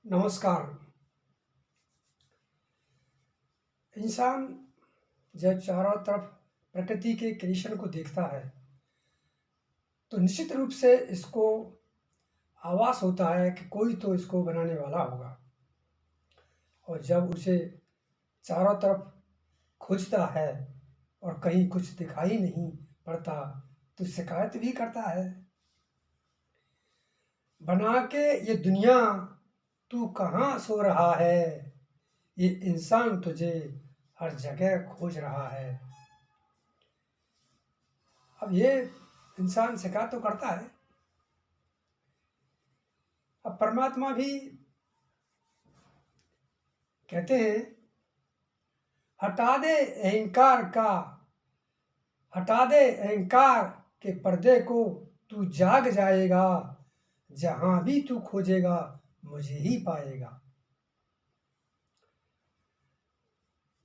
नमस्कार। इंसान जब चारों तरफ प्रकृति के क्रिएशन को देखता है तो निश्चित रूप से इसको आभास होता है कि कोई तो इसको बनाने वाला होगा। और जब उसे चारों तरफ खोजता है और कहीं कुछ दिखाई नहीं पड़ता तो शिकायत भी करता है, बना के ये दुनिया तू कहाँ सो रहा है, ये इंसान तुझे हर जगह खोज रहा है। अब ये इंसान शिकायत तो करता है। अब परमात्मा भी कहते हैं, हटा दे अहंकार का, हटा दे अहंकार के पर्दे को, तू जाग जाएगा, जहां भी तू खोजेगा मुझे ही पाएगा।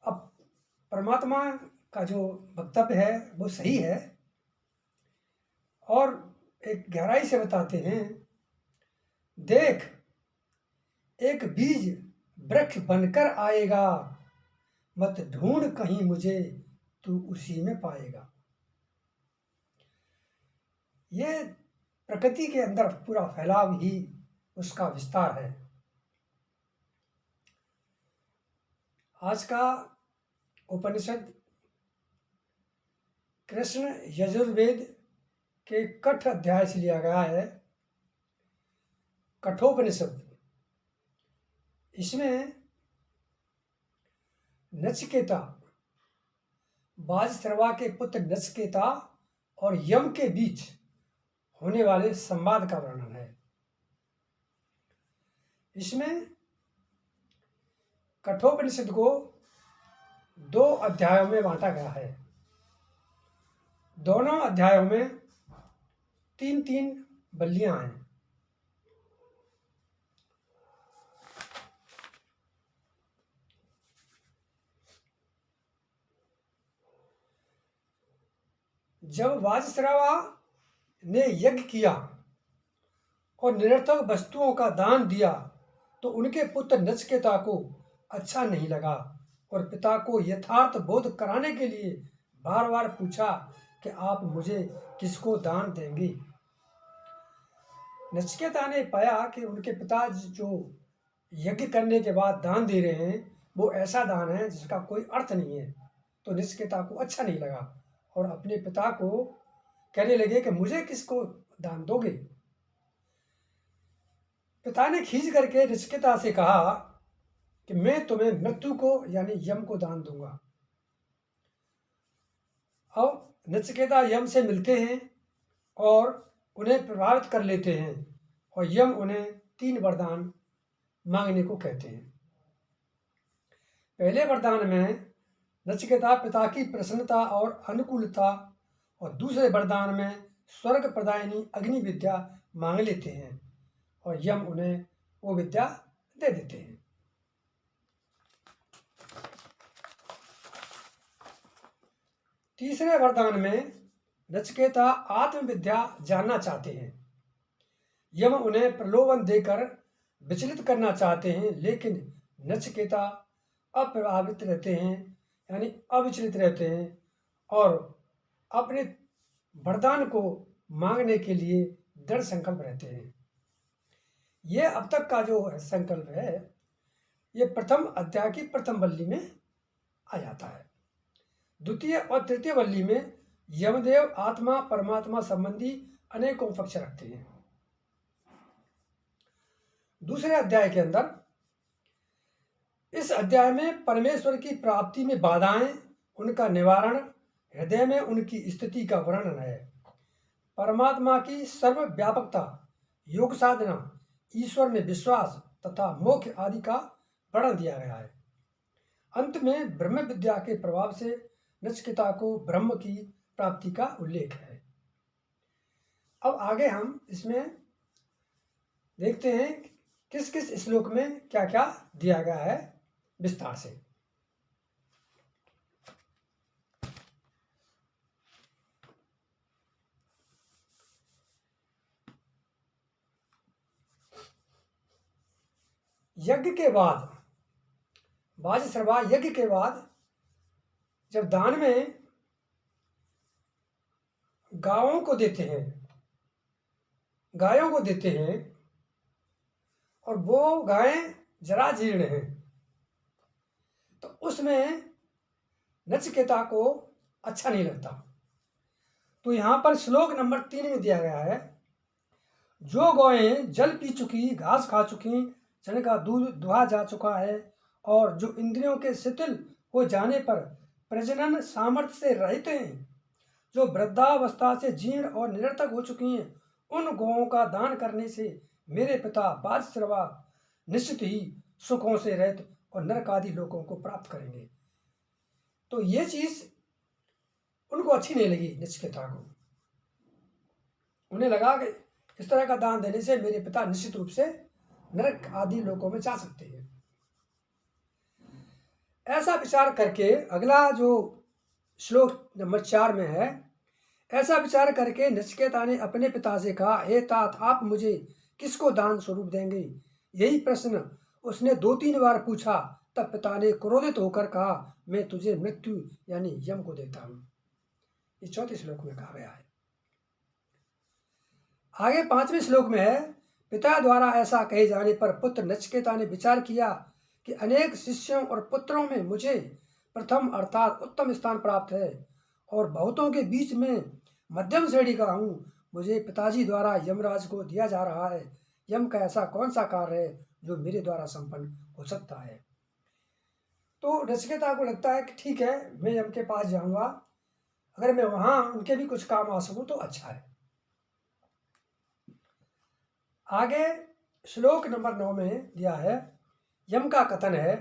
अब परमात्मा का जो वक्तव्य है वो सही है और एक गहराई से बताते हैं, देख एक बीज वृक्ष बनकर आएगा, मत ढूंढ कहीं मुझे, तू उसी में पाएगा। ये प्रकृति के अंदर पूरा फैलाव ही उसका विस्तार है। आज का उपनिषद कृष्ण यजुर्वेद के कठ अध्याय से लिया गया है, कठोपनिषद। इसमें नचिकेता, बाजश्रवा के पुत्र नचिकेता और यम के बीच होने वाले संवाद का वर्णन है। इसमें कठोपनिषद को 2 अध्यायों में बांटा गया है। दोनों अध्यायों में 3-3 बल्लियां हैं। जब वाजश्रवा ने यज्ञ किया और निरर्थक वस्तुओं का दान दिया तो उनके पुत्र नचिकेता को अच्छा नहीं लगा और पिता को यथार्थ बोध कराने के लिए बार बार पूछा कि आप मुझे किसको दान देंगे। नचिकेता ने पाया कि उनके पिता जो यज्ञ करने के बाद दान दे रहे हैं वो ऐसा दान है जिसका कोई अर्थ नहीं है। तो नचिकेता को अच्छा नहीं लगा और अपने पिता को कहने लगे कि मुझे किसको दान दोगे। पिता ने खींच करके नचिकेता से कहा कि मैं तुम्हें मृत्यु को यानी यम को दान दूंगा। अब नचिकेता यम से मिलते हैं और उन्हें प्रभावित कर लेते हैं और यम उन्हें 3 वरदान मांगने को कहते हैं। पहले वरदान में नचिकेता पिता की प्रसन्नता और अनुकूलता और दूसरे वरदान में स्वर्ग प्रदायिनी अग्नि विद्या मांग लेते हैं और यम उन्हें वो विद्या दे देते हैं। तीसरे वरदान में नचिकेता आत्मविद्या जानना चाहते हैं। यम उन्हें प्रलोभन देकर विचलित करना चाहते हैं, लेकिन नचिकेता अप्रभावित रहते हैं यानी अविचलित रहते हैं और अपने वरदान को मांगने के लिए दृढ़ संकल्प रहते हैं। ये अब तक का जो संकल्प है ये प्रथम अध्याय की प्रथम वल्ली में आ जाता है। द्वितीय और तृतीय वल्ली में यमदेव आत्मा परमात्मा संबंधी अनेकों पक्ष रखते हैं। दूसरे अध्याय के अंदर, इस अध्याय में परमेश्वर की प्राप्ति में बाधाएं, उनका निवारण, हृदय में उनकी स्थिति का वर्णन है। परमात्मा की सर्वव्यापकता, योग साधना, ईश्वर में विश्वास तथा मोक्ष आदि का वर्णन दिया गया है। अंत में ब्रह्म विद्या के प्रभाव से नचिकेता को ब्रह्म की प्राप्ति का उल्लेख है। अब आगे हम इसमें देखते हैं किस किस श्लोक में क्या क्या दिया गया है विस्तार से। यज्ञ के बाद, वाजश्रवा यज्ञ के बाद जब दान में गायों को देते हैं और वो गायें जरा जीर्ण हैं, तो उसमें नचिकेता को अच्छा नहीं लगता। तो यहाँ पर श्लोक नंबर 3 में दिया गया है, जो गौएं जल पी चुकी, घास खा चुकी, चने का दूध दुहा जा चुका है और जो इंद्रियों के शिथिल हो जाने पर प्रजनन सामर्थ्य से रहित हैं, जो वृद्धावस्था से जीर्ण और निरर्थक हो चुकी हैं, उन गौओं का दान करने से मेरे पिता वाजश्रवा निश्चित ही सुखों से रहित और नरक आदि लोगों को प्राप्त करेंगे। तो ये चीज उनको अच्छी नहीं लगी नचिकेता को। उन्हें लगा कि इस तरह का दान देने से मेरे पिता निश्चित रूप से नरक आदि लोगों में जा सकते हैं। ऐसा विचार करके अगला जो श्लोक नंबर 4 में है, ऐसा विचार करके नचिकेता ने अपने पिता से कहा, हे तात, आप मुझे किसको दान स्वरूप देंगे? यही प्रश्न उसने 2-3 बार पूछा। तब पिता ने क्रोधित होकर कहा, मैं तुझे मृत्यु यानी यम को देता हूं। ये 4 श्लोक में कहा गया है। आगे 5वें श्लोक में है, पिता द्वारा ऐसा कहे जाने पर पुत्र नचिकेता ने विचार किया कि अनेक शिष्यों और पुत्रों में मुझे प्रथम अर्थात उत्तम स्थान प्राप्त है और बहुतों के बीच में मध्यम श्रेणी का हूँ। मुझे पिताजी द्वारा यमराज को दिया जा रहा है। यम का ऐसा कौन सा कार्य है जो मेरे द्वारा संपन्न हो सकता है? तो नचिकेता को लगता है कि ठीक है, मैं यम के पास जाऊंगा, अगर मैं वहां उनके भी कुछ काम आ सकूं तो अच्छा है। आगे श्लोक नंबर 9 में दिया है, यम का कथन है,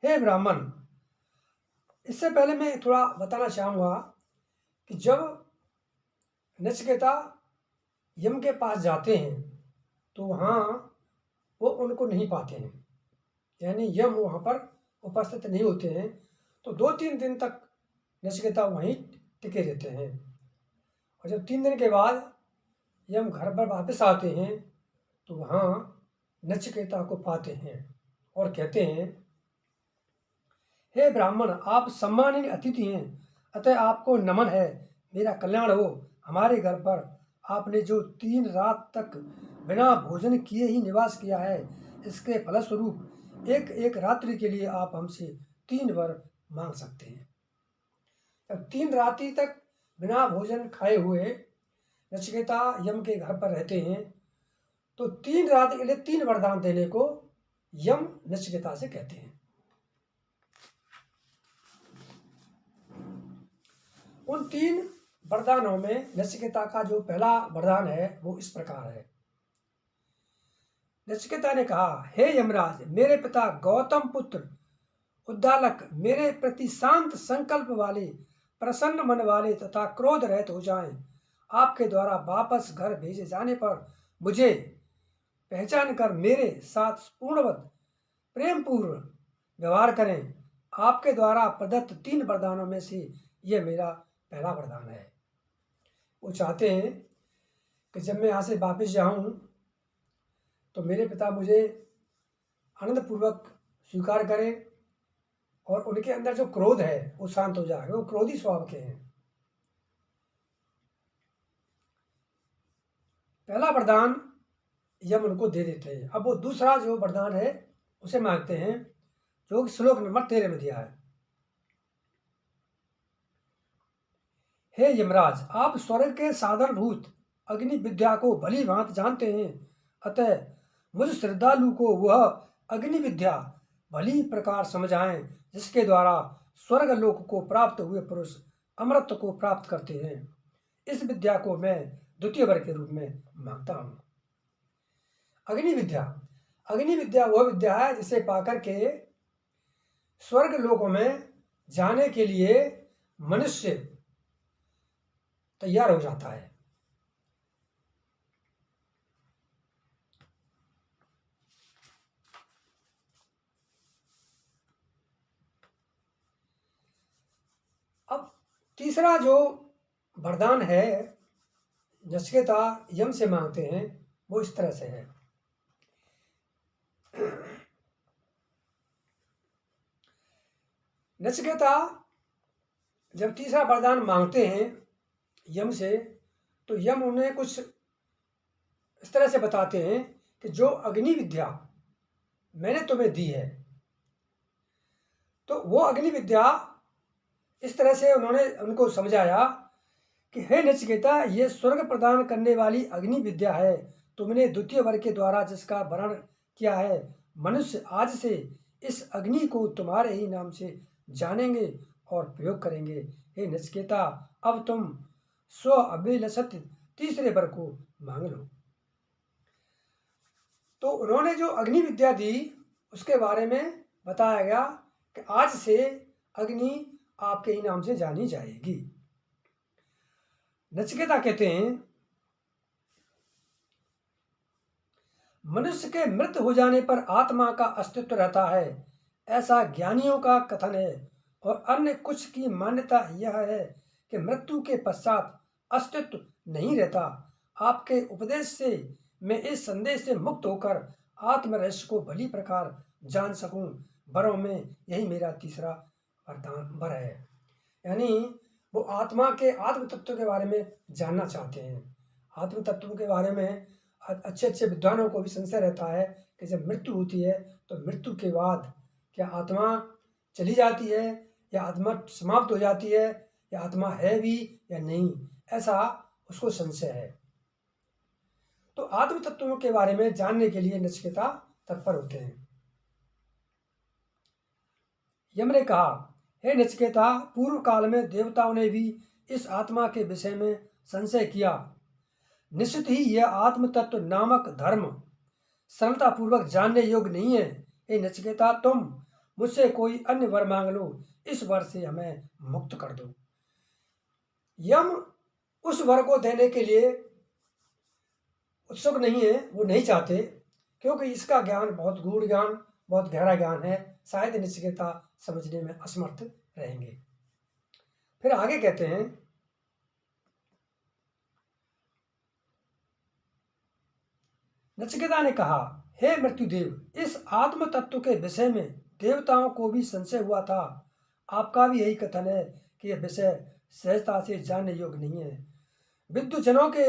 हे ब्राह्मण। इससे पहले मैं थोड़ा बताना चाहूँगा कि जब नचिकेता यम के पास जाते हैं तो वहाँ वो उनको नहीं पाते हैं, यानी यम वहाँ पर उपस्थित नहीं होते हैं। तो 2-3 दिन तक नचिकेता वहीं टिके रहते हैं और जब 3 दिन के बाद यम घर पर वापस आते हैं तो वहाँ नचिकेता को पाते हैं और कहते हैं, हे ब्राह्मण, आप सम्मानीय अतिथि हैं, अतः आपको नमन है। मेरा कल्याण हो। हमारे घर पर आपने जो 3 रात तक बिना भोजन किए ही निवास किया है, इसके फलस्वरूप एक रात्रि के लिए आप हमसे 3 वर मांग सकते हैं। अब 3 रात्रि तक बिना भोजन खाए हुए नचिकेता यम के घर पर रहते हैं, तो 3 रात के लिए 3 वरदान देने को यम नचिकेता से कहते हैं। उन 3 वरदानों में नचिकेता का जो पहला वरदान है वो इस प्रकार है। नचिकेता ने कहा, हे यमराज, मेरे पिता गौतम पुत्र उद्दालक मेरे प्रति शांत संकल्प वाले, प्रसन्न मन वाले तथा क्रोध रहित हो जाएं। आपके द्वारा वापस घर भेजे जाने पर मुझे पहचान कर मेरे साथ पूर्णवत प्रेम पूर्व व्यवहार करें। आपके द्वारा प्रदत्त 3 वरदानों में से यह मेरा पहला वरदान है। वो चाहते हैं कि जब मैं यहाँ से वापस जाऊँ तो मेरे पिता मुझे आनंदपूर्वक स्वीकार करें और उनके अंदर जो क्रोध है वो शांत हो जाए। वो क्रोधी स्वभाव के हैं। पहला वरदान यम उनको दे देते हैं। अब वो दूसरा जो वरदान है उसे मांगते हैं, जो श्लोक नंबर 13 में दिया है। हे यमराज, आप स्वर्ग के साधन भूत अग्नि विद्या को भली भांति जानते हैं, अतः मुझ श्रद्धालु को वह अग्नि विद्या भली प्रकार समझाएं जिसके द्वारा स्वर्ग लोक को प्राप्त हुए पुरुष अमृत को प्राप्त करते हैं। इस विद्या को मैं द्वितीय वर के रूप में मांगता हूं। अग्नि विद्या वह विद्या है जिसे पाकर के स्वर्ग लोकों में जाने के लिए मनुष्य तैयार हो जाता है। अब तीसरा जो वरदान है नचिकेता यम से मांगते हैं वो इस तरह से है। नचिकेता जब तीसरा वरदान मांगते हैं यम से, तो यम उन्हें कुछ इस तरह से बताते हैं कि जो अग्नि विद्या मैंने तुम्हें दी है, तो वो अग्नि विद्या इस तरह से उन्होंने उनको समझाया कि हे नचिकेता, ये स्वर्ग प्रदान करने वाली अग्नि विद्या है। तुमने द्वितीय वर के द्वारा जिसका वर्ण किया है, मनुष्य आज से इस अग्नि को तुम्हारे ही नाम से जानेंगे और प्रयोग करेंगे। हे नचिकेता, अब तुम स्व अभिलषित तीसरे वर को मांग लो। तो उन्होंने जो अग्नि विद्या दी उसके बारे में बताया गया कि आज से अग्नि आपके ही नाम से जानी जाएगी। नचिकेता कहते हैं, मनुष्य के मृत हो जाने पर आत्मा का अस्तित्व रहता है, ऐसा ज्ञानियों का कथन है। और अन्य कुछ की मान्यता यह है कि मृत्यु के पश्चात अस्तित्व नहीं रहता। आपके उपदेश से मैं इस संदेश से मुक्त होकर आत्म रहस्य को भली प्रकार जान सकूं, वरों में यही मेरा तीसरा वरदान वर है। यानी वो आत्मा के आत्म तत्व के बारे में जानना चाहते हैं। आत्म तत्व के बारे में अच्छे अच्छे विद्वानों को भी संशय रहता है कि जब मृत्यु होती है तो मृत्यु के बाद क्या आत्मा चली जाती है या आत्मा समाप्त हो जाती है या आत्मा है भी या नहीं, ऐसा उसको संशय है। तो आत्म तत्वों के बारे में जानने के लिए नचिकेता तत्पर होते हैं। यम ने कहा, हे नचिकेता, पूर्व काल में देवताओं ने भी इस आत्मा के विषय में संशय किया। निश्चित ही यह आत्म तत्व नामक धर्म सरलता पूर्वक जानने योग्य नहीं है। हे नचिकेता, तुम मुझसे कोई अन्य वर मांग लो, इस वर से हमें मुक्त कर दो। यम उस वर को देने के लिए उत्सुक नहीं है, वो नहीं चाहते, क्योंकि इसका ज्ञान बहुत गूढ़ ज्ञान, बहुत गहरा ज्ञान है, शायद नचिकेता समझने में असमर्थ रहेंगे। फिर आगे कहते हैं, नचिकेता ने कहा, हे मृत्युदेव, इस आत्म तत्व के विषय में देवताओं को भी संशय हुआ था। आपका भी यही कथन है कि यह विषय सहजता से जानने योग्य नहीं है। विद्वजनों के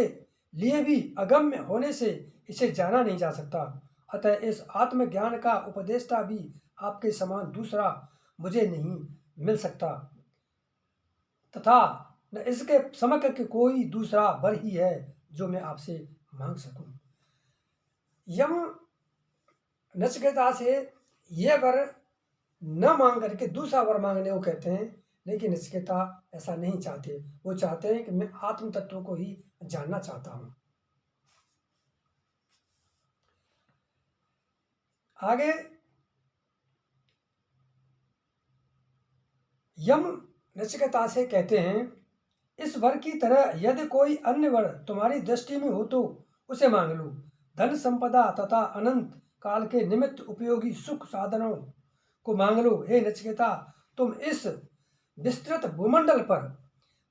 लिए भी अगम्य होने से इसे जाना नहीं जा सकता। अतः इस आत्मज्ञान का उपदेष्टा भी आपके समान दूसरा मुझे नहीं मिल सकता, तथा न इसके समकक्ष कोई दूसरा वर ही है जो मैं आपसे मांग सकूं। यम नचिकेता से यह वर न मांग करके दूसरा वर मांगने को कहते हैं, लेकिन नचिकेता ऐसा नहीं चाहते। वो चाहते हैं कि मैं आत्म तत्व को ही जानना चाहता हूं। आगे यम नचिकेता से कहते हैं, इस वर की तरह यदि कोई अन्य वर तुम्हारी दृष्टि में हो तो उसे मांग लो। धन संपदा तथा अनंत काल के निमित्त उपयोगी सुख साधनों को मांग लो। हे नचिकेता, तुम इस विस्तृत भूमंडल पर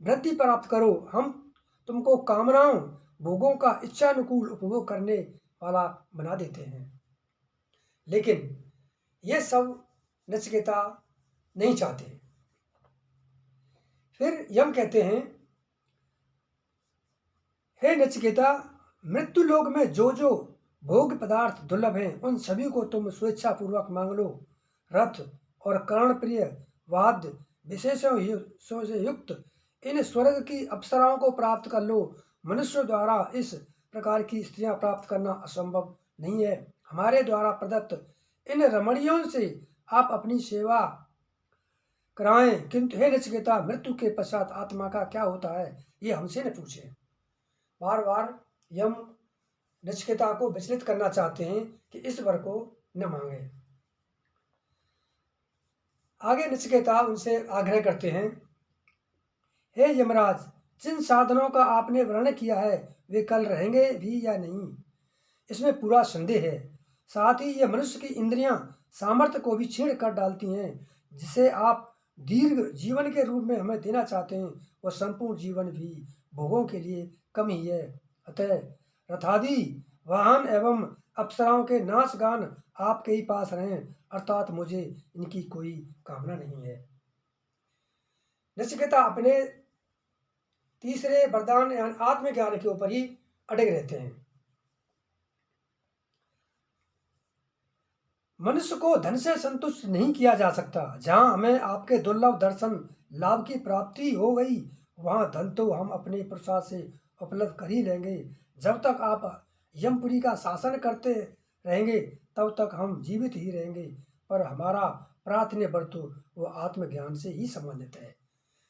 वृद्धि प्राप्त करो। हम तुमको कामनाओं भोगों का इच्छानुकूल उपभोग करने वाला बना देते हैं। लेकिन ये सब नचिकेता नहीं चाहते। फिर यम कहते हैं, हे नचिकेता, मृत्यु लोक में जो जो भोग पदार्थ दुर्लभ हैं उन सभी को तुम स्वेच्छा पूर्वक मांग लो। रथ और कर्णप्रिय वाद्य विशेषों से युक्त इन स्वर्ग की अप्सराओं को प्राप्त कर लो। मनुष्यों द्वारा इस प्रकार की स्त्रियां प्राप्त करना असंभव नहीं है। हमारे द्वारा प्रदत्त इन रमणियों से आप अपनी सेवा कराएं, किंतु हे नचिकेता, मृत्यु के पश्चात आत्मा का क्या होता है ये हमसे न पूछें। बार बार यम नचिकेता को विचलित करना चाहते हैं कि इस वर को न मांगे। आगे नचिकेता उनसे आग्रह करते हैं, हे यमराज, जिन साधनों का आपने वर्णन किया है वे कल रहेंगे भी या नहीं, इसमें पूरा संदेह है। साथ ही ये मनुष्य की इंद्रियां सामर्थ्य को भी छीण कर डालती हैं। जिसे आप दीर्घ जीवन के रूप में हमें देना चाहते हैं वह संपूर्ण जीवन भी भोगों के लिए कम ही है। अतः रथादि वाहन एवं अप्सराओं के नाच गान आपके ही पास रहें, अर्थात मुझे इनकी कोई कामना नहीं है। नचिकेता अपने तीसरे वरदान यानी आत्मज्ञान के ऊपर ही अड़े रहते हैं। मनुष्य को धन से संतुष्ट नहीं किया जा सकता। जहां हमें आपके दुर्लभ दर्शन लाभ की प्राप्ति हो गई, वहां धन तो हम अपने प्रसाद से उपलब्ध कर ही लेंगे। जब तक आप यमपुरी का शासन करते रहेंगे तब तक हम जीवित ही रहेंगे, पर हमारा प्रार्थनीय व्रत तो वो आत्मज्ञान से ही संबंधित है।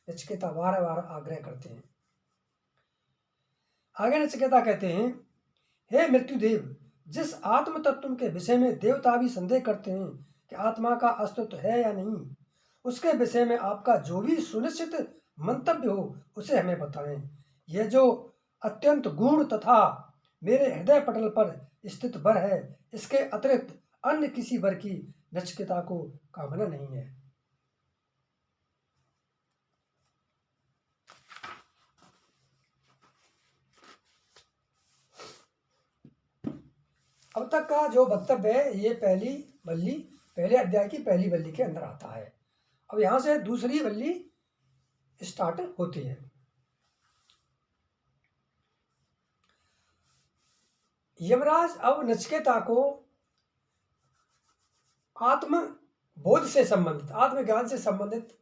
नचिकेता बार बार आग्रह करते हैं। आगे नचिकेता कहते हैं, हे मृत्युदेव, जिस आत्म तत्व के विषय में देवता भी संदेह करते हैं कि आत्मा का अस्तित्व है या नहीं, उसके विषय में आपका जो भी सुनिश्चित मंतव्य हो उसे हमें बताएं। यह जो अत्यंत गूढ़ तथा मेरे हृदय पटल पर स्थित वर है, इसके अतिरिक्त अन्य किसी वर की नचिकेता को कामना नहीं है। अब तक का जो वक्तव्य है ये पहले अध्याय की पहली वल्ली के अंदर आता है। अब यहां से दूसरी वल्ली स्टार्ट होती है। यमराज अब नचिकेता को आत्म बोध से संबंधित, आत्मज्ञान से संबंधित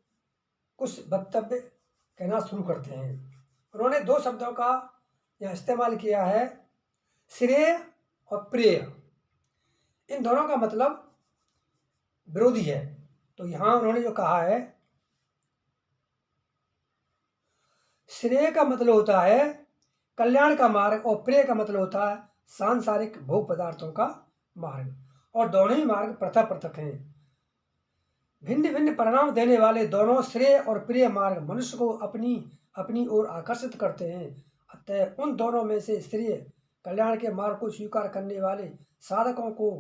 कुछ वक्तव्य कहना शुरू करते हैं। उन्होंने दो शब्दों का यह इस्तेमाल किया है, श्रेय और प्रेय। इन दोनों का मतलब विरोधी है। तो यहां उन्होंने जो कहा है, श्रेय का मतलब होता है कल्याण का मार्ग और प्रेय का मतलब होता है सांसारिक भोग पदार्थों का मार्ग, और दोनों ही मार्ग पृथक पृथक हैं। भिन्न भिन्न परिणाम देने वाले दोनों श्रेय और प्रिय मार्ग मनुष्य को अपनी अपनी ओर आकर्षित करते हैं। अतः उन दोनों में से श्रेय कल्याण के मार्ग को स्वीकार करने वाले साधकों को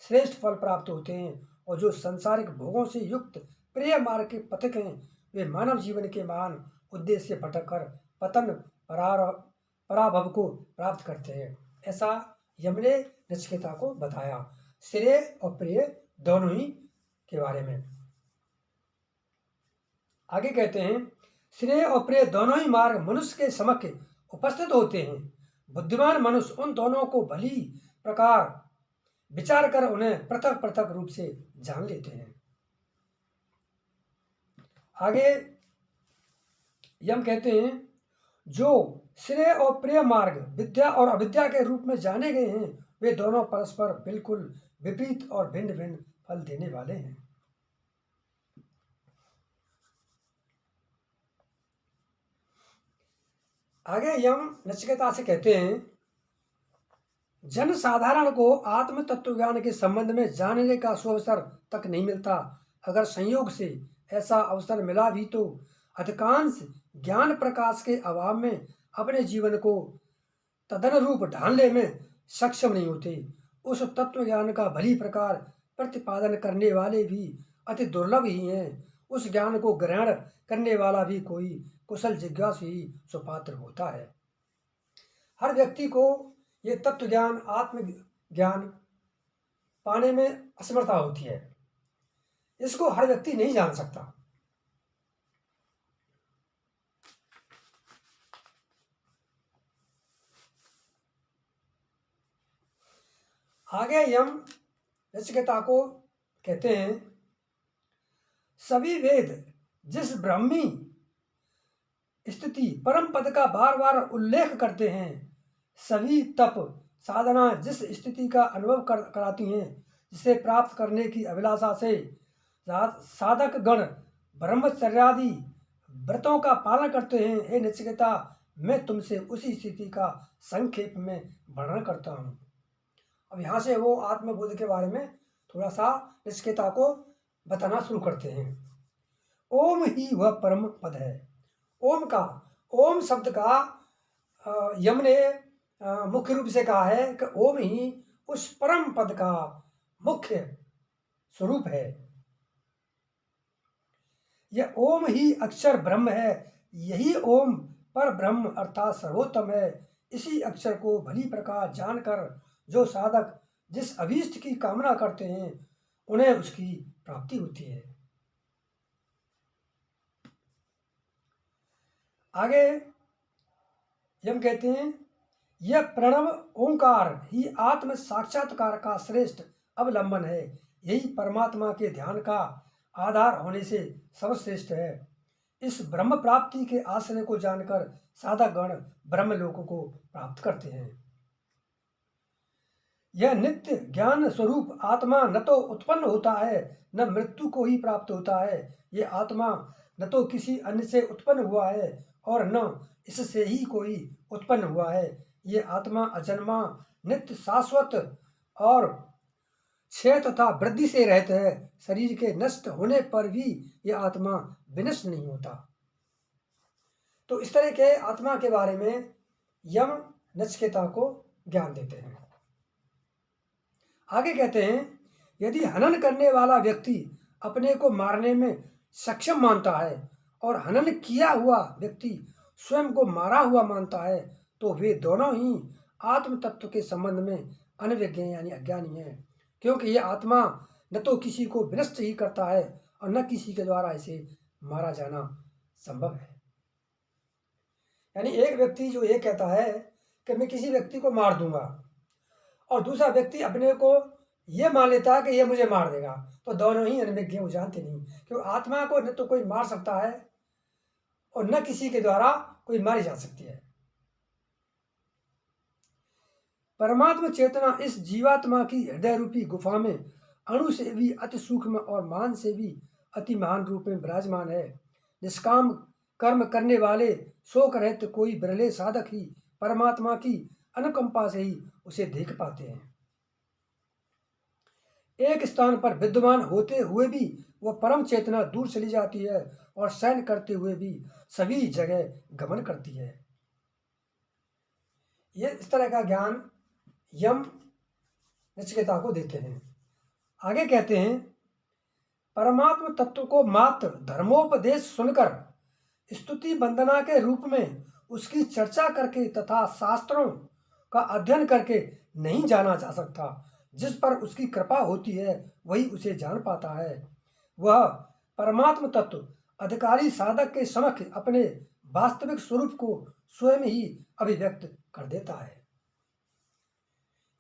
श्रेष्ठ फल प्राप्त होते हैं, और जो संसारिक भोगों से युक्त प्रिय मार्ग के पथिक हैं वे मानव जीवन के महान उद्देश्य से भटककर पतन पराभव को प्राप्त करते हैं। ऐसा यम ने नचिकेता को बताया, श्रेय और प्रिय दोनों ही के बारे में। आगे कहते हैं, श्रेय और प्रेय दोनों ही मार्ग मनुष्य के समक्ष उपस्थित होते हैं। बुद्धिमान मनुष्य उन दोनों को भली प्रकार विचार कर उन्हें पृथक पृथक रूप से जान लेते हैं। आगे यम कहते हैं, जो श्रेय और प्रेय मार्ग विद्या और अविद्या के रूप में जाने गए हैं वे दोनों परस्पर बिल्कुल विपरीत और भिन्न भिन्न फल देने वाले हैं। आगे यम नचिकेता से कहते हैं, जन साधारण को आत्म तत्वज्ञान के संबंध में जानने का सुअवसर तक नहीं मिलता। अगर संयोग से ऐसा अवसर मिला भी तो अधिकांश ज्ञान प्रकाश के अभाव में अपने जीवन को तदनुरूप ढालने में सक्षम नहीं होते। उस तत्व ज्ञान का भली प्रकार प्रतिपादन करने वाले भी अति दुर्लभ ही हैं। उस ज्ञान को ग्रहण करने वाला भी कोई कुशल जिज्ञासु ही सुपात्र होता है। हर व्यक्ति को ये तत्व ज्ञान आत्म ज्ञान पाने में असमर्था होती है। इसको हर व्यक्ति नहीं जान सकता। आगे यम नचिकेता को कहते हैं, सभी वेद जिस ब्रह्मी स्थिति परम पद का बार बार उल्लेख करते हैं, सभी तप साधना जिस स्थिति का अनुभव कराती हैं, जिसे प्राप्त करने की अभिलाषा से साधक गण ब्रह्मचर्यादि व्रतों का पालन करते हैं, हे नचिकेता मैं तुमसे उसी स्थिति का संक्षेप में वर्णन करता हूँ। अब यहाँ से वो आत्मबोध के बारे में थोड़ा सा नचिकेता को बताना शुरू करते हैं। ओम ही वह परम पद है। ओम शब्द का यम ने मुख्य रूप से कहा है कि ओम ही उस परम पद का मुख्य स्वरूप है। यह ओम ही अक्षर ब्रह्म है। यही ओम पर ब्रह्म अर्थात सर्वोत्तम है। इसी अक्षर को भली प्रकार जानकर जो साधक जिस अभीष्ट की कामना करते हैं उन्हें उसकी प्राप्ति होती है। आगे हम कहते हैं, यह प्रणव ओंकार ही आत्म साक्षात्कार का श्रेष्ठ अवलंबन है। यही परमात्मा के ध्यान का आधार होने से सर्वश्रेष्ठ है। इस ब्रह्म प्राप्ति के आश्रय को जानकर साधक गण ब्रह्मलोक को प्राप्त करते हैं। यह नित्य ज्ञान स्वरूप आत्मा न तो उत्पन्न होता है न मृत्यु को ही प्राप्त होता है। ये आत्मा न तो किसी अन्य से उत्पन्न हुआ है और न इससे ही कोई उत्पन्न हुआ है। ये आत्मा अजन्मा, नित्य, शाश्वत और क्षय तथा वृद्धि से रहते हैं। शरीर के नष्ट होने पर भी यह आत्मा विनष्ट नहीं होता। तो इस तरह के आत्मा के बारे में यम नचिकेता को ज्ञान देते हैं। आगे कहते हैं, यदि हनन करने वाला व्यक्ति अपने को मारने में सक्षम मानता है और हनन किया हुआ व्यक्ति स्वयं को मारा हुआ मानता है तो वे दोनों ही आत्म तत्व के संबंध में अनभिज्ञ यानी अज्ञानी हैं, क्योंकि यह आत्मा न तो किसी को विनष्ट ही करता है और न किसी के द्वारा इसे मारा जाना संभव है। यानी एक व्यक्ति जो ये कहता है कि मैं किसी व्यक्ति को मार दूंगा और दूसरा व्यक्ति अपने को ये मान लेता है कि ये मुझे मार देगा, तो दोनों ही अनभिज्ञ, वो जानते नहीं, क्योंकि आत्मा को न तो कोई मार सकता है और न किसी के द्वारा कोई मारी जा सकती है। परमात्मा चेतना इस जीवात्मा की हृदय रूपी गुफा में अणु से भी अति सूक्ष्म और मान से भी अति महान रूप में विराजमान है। निष्काम कर्म करने वाले शोक रहित कोई बिरले साधक ही परमात्मा की अनुकंपा से ही उसे देख पाते हैं। एक स्थान पर विद्यमान होते हुए भी वह परम चेतना दूर चली जाती है और शयन करते हुए भी सभी जगह गमन करती है। यह इस तरह का ज्ञान यम नचिकेता को देते हैं। आगे कहते हैं, परमात्म तत्व को मात्र धर्मोपदेश सुनकर स्तुति वंदना के रूप में उसकी चर्चा करके तथा शास्त्रों का अध्ययन करके नहीं जाना जा सकता। जिस पर उसकी कृपा होती है वही उसे जान पाता है। वह परमात्म तत्व अधिकारी साधक के समक्ष अपने वास्तविक स्वरूप को स्वयं ही अभिव्यक्त कर देता है।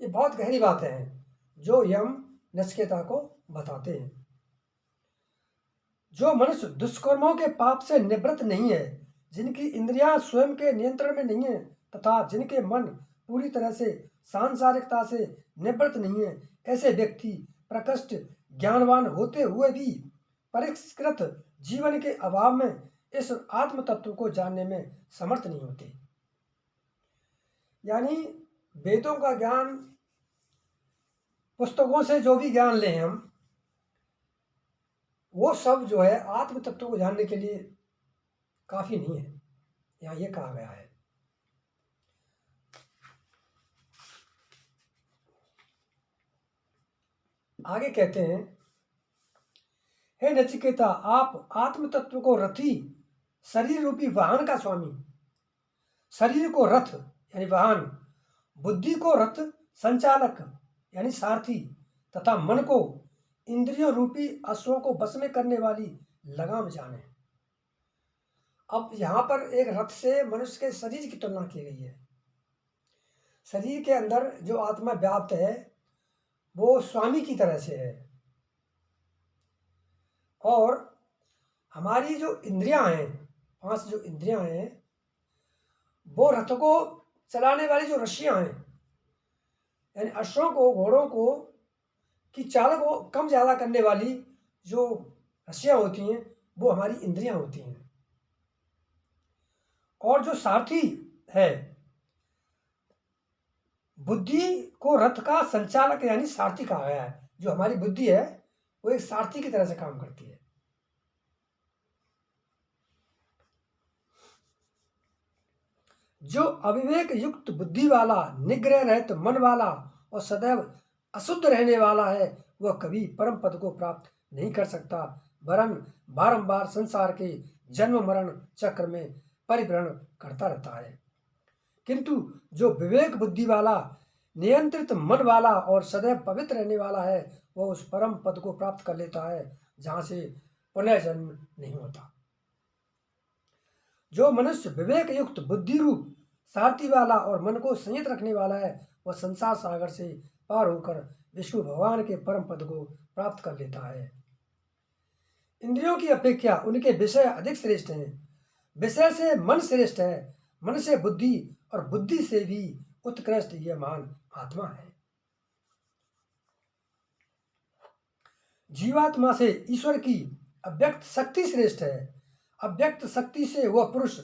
ये बहुत गहरी बातें हैं जो यम नचिकेता को बताते हैं। जो मनुष्य दुष्कर्मों के पाप से निवृत्त नहीं है, जिनकी इंद्रियां स्वयं के नियंत्रण में नहीं है तथा जिनके मन पूरी तरह से सांसारिकता से निवृत्त नहीं है, ऐसे व्यक्ति प्रकृष्ट ज्ञानवान होते हुए भी परिष्कृत जीवन के अभाव में इस आत्म तत्व को जानने में समर्थ नहीं होते। यानी वेदों का ज्ञान, पुस्तकों से जो भी ज्ञान लें हम, वो सब जो है आत्म तत्व को जानने के लिए काफी नहीं है। यहाँ ये कहा गया है। आगे कहते हैं, हे नचिकेता, आप आत्म तत्व को रथी, शरीर रूपी वाहन का स्वामी, शरीर को रथ यानी वाहन, बुद्धि को रथ संचालक यानी सारथी तथा मन को इंद्रियों रूपी अश्वों को बस में करने वाली लगाम जाने। अब यहां पर एक रथ से मनुष्य के शरीर की तुलना की गई है। शरीर के अंदर जो आत्मा व्याप्त है वो स्वामी की तरह से है और हमारी जो इंद्रियां हैं, 5 जो इंद्रियां हैं, वो रथ को चलाने वाली जो रस्सियां हैं, यानी अश्वों को, घोड़ों को की चाल को कम ज्यादा करने वाली जो रस्सियां होती हैं वो हमारी इंद्रियां होती हैं। और जो सारथी है, बुद्धि को रथ का संचालक यानी सारथी कहा गया है। जो हमारी बुद्धि है वो एक सारथी की तरह से काम करती है। जो अविवेक युक्त बुद्धि वाला, निग्रह रहित मन वाला और सदैव अशुद्ध रहने वाला है, वह कभी परम पद को प्राप्त नहीं कर सकता, वरन बारंबार संसार के जन्म मरण चक्र में परिभ्रमण करता रहता है। किंतु जो विवेक बुद्धि वाला, नियंत्रित मन वाला और सदैव पवित्र रहने वाला है, वह उस परम पद को प्राप्त कर लेता है जहां से पुनः जन्म नहीं होता। जो मनुष्य विवेक युक्त बुद्धि रूप सारथी वाला और मन को संयत रखने वाला है, वह संसार सागर से पार होकर विष्णु भगवान के परम पद को प्राप्त कर लेता है। इंद्रियों की अपेक्षा उनके विषय अधिक श्रेष्ठ हैं। विषय से मन श्रेष्ठ है, मन से बुद्धि और बुद्धि से भी उत्कृष्ट यह महान आत्मा है। जीवात्मा से ईश्वर की अव्यक्त शक्ति श्रेष्ठ है। अव्यक्त शक्ति से वह पुरुष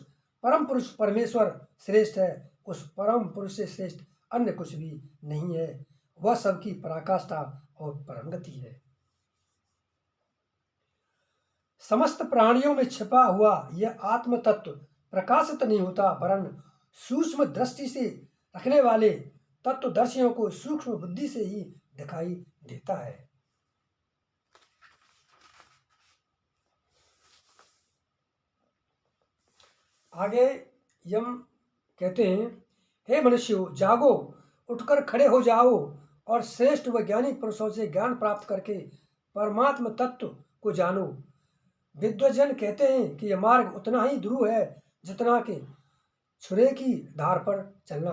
परम पुरुष परमेश्वर श्रेष्ठ है। उस परम पुरुष से श्रेष्ठ अन्य कुछ भी नहीं है। वह सबकी पराकाष्ठा और परमगति है। समस्त प्राणियों में छिपा हुआ यह आत्म तत्व प्रकाशित नहीं होता, वरन सूक्ष्म दृष्टि से रखने वाले तत्वदर्शियों को सूक्ष्म बुद्धि से ही दिखाई देता है। आगे यम कहते हैं, हे मनुष्यों, जागो, उठकर खड़े हो जाओ और श्रेष्ठ व ज्ञानी पुरुषों से ज्ञान प्राप्त करके परमात्म तत्व को जानो। विद्वजन कहते हैं कि यह मार्ग उतना ही ध्रुव है जितना कि छुरे की धार पर चलना।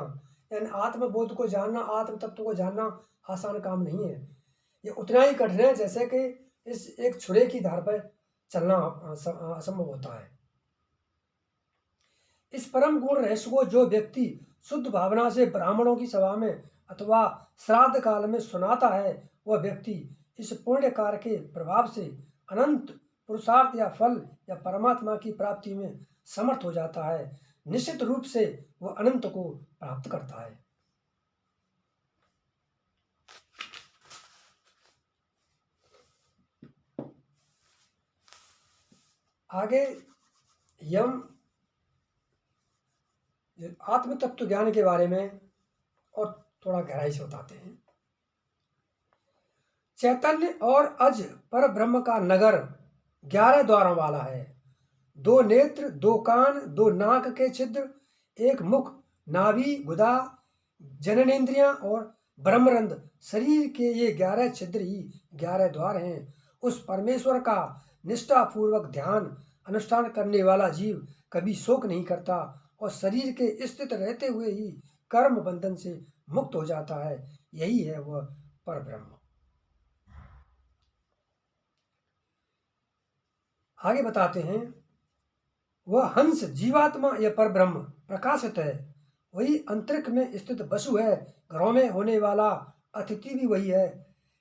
यानी आत्मबोध को जानना, आत्म तत्व को जानना आसान काम नहीं है। ये उतना ही कठिन है जैसे कि इस एक छुरे की धार पर चलना असंभव होता है। इस परम गुण रहस्य को जो व्यक्ति शुद्ध भावना से ब्राह्मणों की सभा में अथवा श्राद्ध काल में सुनाता है, वह व्यक्ति इस पुण्य कार्य के प्रभाव से अनंत पुरुषार्थ या फल या परमात्मा की प्राप्ति में समर्थ हो जाता है। निश्चित रूप से वह अनंत को प्राप्त करता है। आगे यम आत्म तत्व ज्ञान के बारे में और थोड़ा गहराई से बताते हैं। चैतन्य और अज पर ब्रह्म का नगर 11 द्वारों वाला है। 2 नेत्र, 2 कान, 2 नाक के छिद्र, 1 मुख, नाभि, गुदा, जननेन्द्रियां और ब्रह्मरंध्र, शरीर के ये 11 छिद्र ही 11 द्वार हैं। उस परमेश्वर का निष्ठापूर्वक ध्यान अनुष्ठान करने वाला जीव कभी शोक नहीं करता और शरीर के स्थित रहते हुए ही कर्म बंधन से मुक्त हो जाता है। यही है वह परब्रह्म। आगे बताते हैं, वह हंस जीवात्मा यह परब्रह्म प्रकाशित है। वही अंतरिक्ष में स्थित वसु है। घरों में होने वाला अतिथि भी वही है।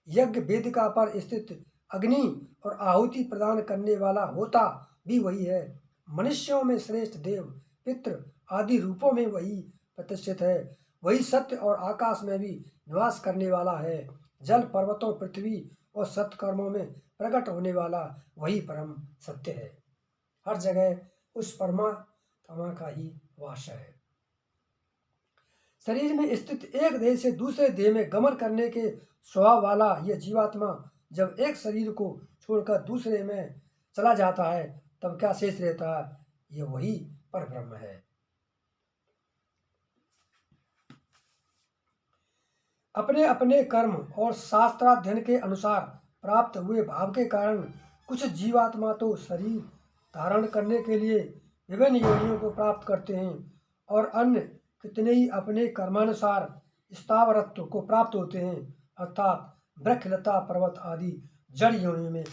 यज्ञ वेदिका पर स्थित अग्नि और आहुति प्रदान करने वाला होता भी वही है। मनुष्यों में श्रेष्ठ देव पितृ आदि रूपों में वही प्रतिष्ठित है। वही सत्य और आकाश में भी निवास करने वाला है। जल, पर्वतों, पृथ्वी और सत्कर्मों में प्रकट होने वाला वही परम सत्य है। हर जगह उस परमात्मा का ही वास है। शरीर में स्थित एक देह से दूसरे देह में गमन करने के स्वभाव वाला यह जीवात्मा जब एक शरीर को छोड़कर दूसरे में चला जाता है, तब क्या शेष रहता है? यह वही परब्रह्म है। अपने अपने कर्म और शास्त्राध्ययन के अनुसार प्राप्त हुए भाव के कारण कुछ जीवात्मा तो शरीर धारण करने के लिए विभिन्न योनियों को प्राप्त करते हैं और अन्य कितने ही अपने कर्मानुसार स्थावरत्व को प्राप्त होते हैं, अर्थात वृक्ष, लता, पर्वत आदि जड़ योनियों में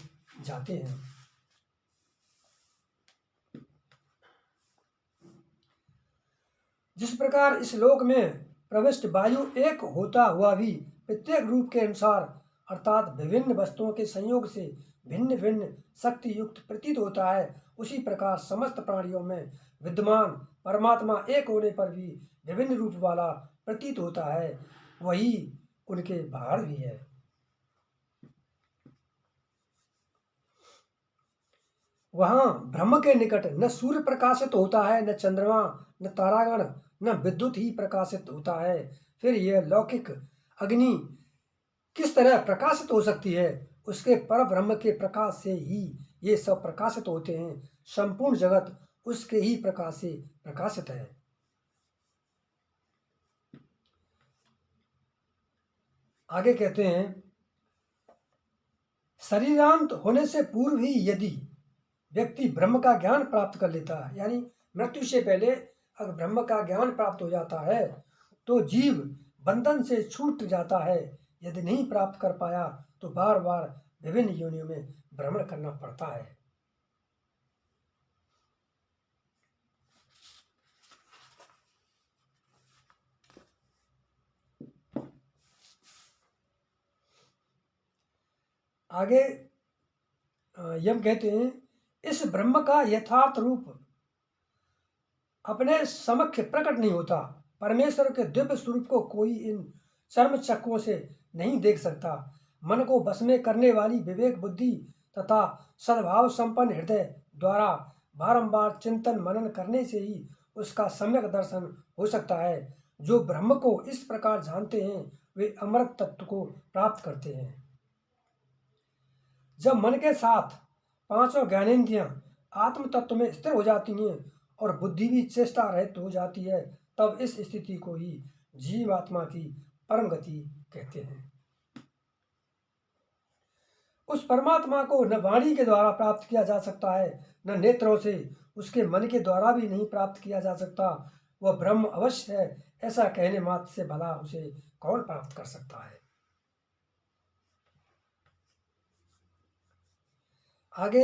जाते हैं। जिस प्रकार इस लोक में प्रविष्ट वायु एक होता हुआ भी प्रत्येक रूप के अनुसार अर्थात विभिन्न वस्तुओं के संयोग से भिन्न भिन्न शक्ति युक्त प्रतीत होता है, उसी प्रकार समस्त प्राणियों में विद्यमान परमात्मा एक होने पर भी विभिन्न रूप वाला प्रतीत होता है। वही उनके बाहर भी है। वहां ब्रह्म के निकट न सूर्य प्रकाशित होता है, न चंद्रमा, न तारागण, न विद्युत ही प्रकाशित होता है। फिर यह लौकिक अग्नि किस तरह प्रकाशित हो सकती है? उसके पर ब्रह्म के प्रकाश से ही ये सब प्रकाशित होते हैं। संपूर्ण जगत उसके ही प्रकाश से प्रकाशित है। आगे कहते हैं, शरीरांत होने से पूर्व ही यदि व्यक्ति ब्रह्म का ज्ञान प्राप्त कर लेता है, यानी मृत्यु से पहले अगर ब्रह्म का ज्ञान प्राप्त हो जाता है तो जीव बंधन से छूट जाता है। यदि नहीं प्राप्त कर पाया तो बार बार विभिन्न योनियों में भ्रमण करना पड़ता है। आगे यम कहते हैं, इस ब्रह्म का यथार्थ रूप अपने समक्ष प्रकट नहीं होता। परमेश्वर के दिव्य स्वरूप को कोई इन चर्म चक्रों से नहीं देख सकता। मन को बस में करने वाली विवेक बुद्धि तथा सद्भाव संपन्न हृदय द्वारा बारंबार चिंतन मनन करने से ही उसका सम्यक दर्शन हो सकता है। जो ब्रह्म को इस प्रकार जानते हैं वे अमृत तत्व को प्राप्त करते हैं। जब मन के साथ पांचों ज्ञानेंद्रियां आत्म तत्व में स्थिर हो जाती हैं और बुद्धि भी चेष्टा रहित हो जाती है, तब इस स्थिति को ही जीवात्मा की परम गति कहते हैं। उस परमात्मा को न वाणी के द्वारा प्राप्त किया जा सकता है, न नेत्रों से, उसके मन के द्वारा भी नहीं प्राप्त किया जा सकता। वह ब्रह्म अवश्य है, ऐसा कहने मात्र से भला उसे कौन प्राप्त कर सकता है। आगे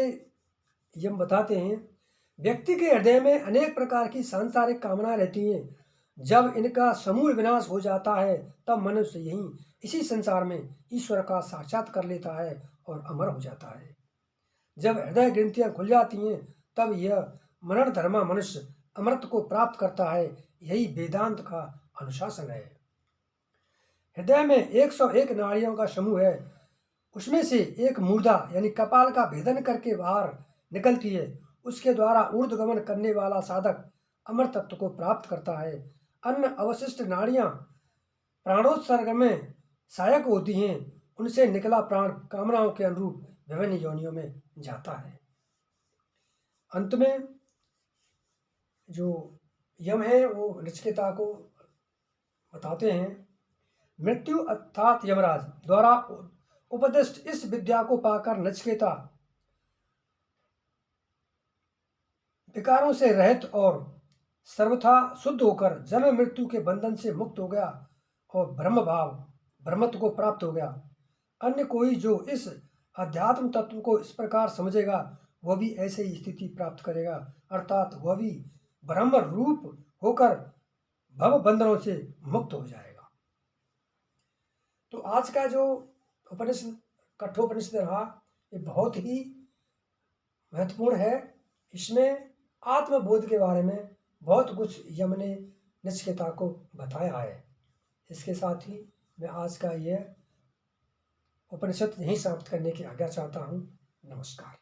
यम बताते हैं, व्यक्ति के हृदय में अनेक प्रकार की सांसारिक कामनाएं रहती हैं। जब इनका समूल विनाश हो जाता है तब मनुष्य यहीं इसी संसार में ईश्वर का साक्षात कर लेता है और अमर हो जाता है। जब हृदय ग्रंथियां खुल जाती हैं तब यह मरण धर्मा मनुष्य अमृत को प्राप्त करता है। यही वेदांत का अनुशासन है। हृदय में 101 नाड़ियों का समूह है। उसमें से एक मूर्धा यानी कपाल का भेदन करके बाहर निकलती है। उसके द्वारा ऊर्ध्वगमन करने वाला साधक अमर तत्व को प्राप्त करता है। अन्य अवशिष्ट नाड़ियां प्राणोत्सर्ग में सहायक होती हैं। उनसे निकला प्राण कामनाओं के अनुरूप विभिन्न योनियों में जाता है। अंत में जो यम है वो नचिकेता को बताते हैं, मृत्यु अर्थात यमराज द्वारा उपदिष्ट इस विद्या को पाकर नचिकेता विकारों से रहित और सर्वथा शुद्ध होकर जन्म मृत्यु के बंधन से मुक्त हो गया और ब्रह्म भाव ब्रह्मत्व को प्राप्त हो गया। अन्य कोई जो इस अध्यात्म तत्व को इस प्रकार समझेगा वह भी ऐसे ही स्थिति प्राप्त करेगा, अर्थात वह भी ब्रह्म रूप होकर भव बंधनों से मुक्त हो जाएगा। तो आज का जो उपनिषद कठोपनिषद रहा ये बहुत ही महत्वपूर्ण है। इसमें आत्मबोध के बारे में बहुत कुछ यम ने नचिकेता को बताया है। इसके साथ ही मैं आज का यह उपनिषद यहीं समाप्त करने की आज्ञा चाहता हूँ। नमस्कार।